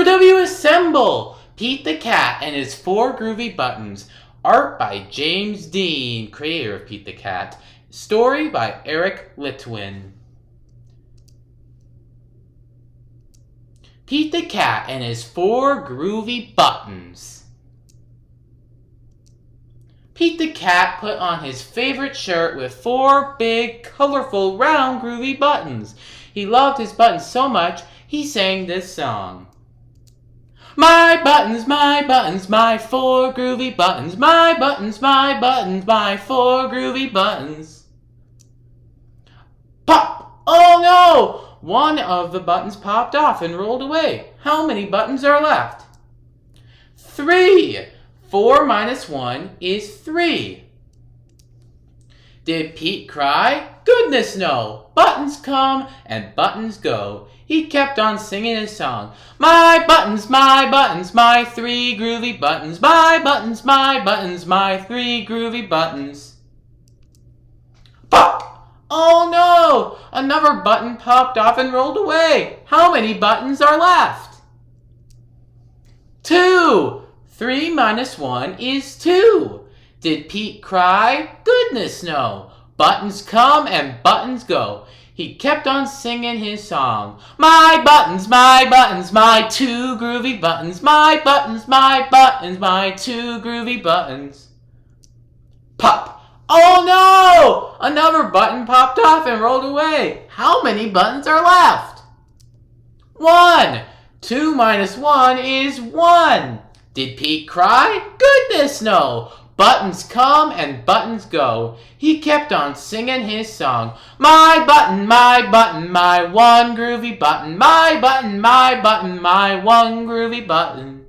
Crew W assemble! Pete the Cat and his 4 groovy buttons. Art by James Dean, creator of Pete the Cat. Story by Eric Litwin. Pete the Cat and his 4 groovy buttons. Pete the Cat put on his favorite shirt with 4 big, colorful, round, groovy buttons. He loved his buttons so much, he sang this song. My 4 groovy buttons. My 4 groovy buttons. Pop! Oh no! One of the buttons popped off and rolled away. How many buttons are left? 3. 4 minus 1 is 3. Did Pete cry? Goodness no! Buttons come and buttons go. He kept on singing his song. My 3 groovy buttons. My 3 groovy buttons. Pop! Oh no! Another button popped off and rolled away. How many buttons are left? 2. 3 minus 1 is 2. Did Pete cry? Goodness no! Buttons come and buttons go. He kept on singing his song. My 2 groovy buttons. My 2 groovy buttons. Pop! Oh no! Another button popped off and rolled away. How many buttons are left? 1. 2 minus 1 is 1. Did Pete cry? Goodness no! Buttons come and buttons go. He kept on singing his song. My 1 groovy button. My 1 groovy button.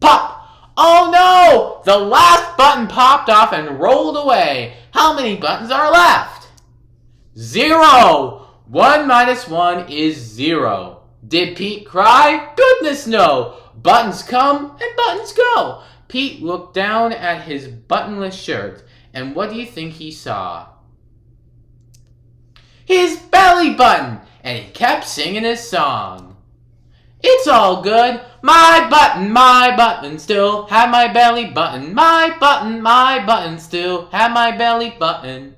Pop! Oh no! The last button popped off and rolled away. How many buttons are left? 0. 1 minus 1 is 0. Did Pete cry? Goodness no! Buttons come and buttons go. Pete looked down at his buttonless shirt, and what do you think he saw? His belly button, and he kept singing his song. It's all good. My button still have my belly button. My button still have my belly button.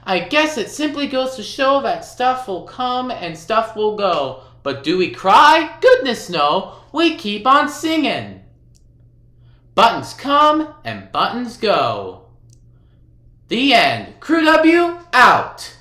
I guess it simply goes to show that stuff will come and stuff will go. But do we cry? Goodness no, we keep on singing. Buttons come and buttons go. The end. Crew W out.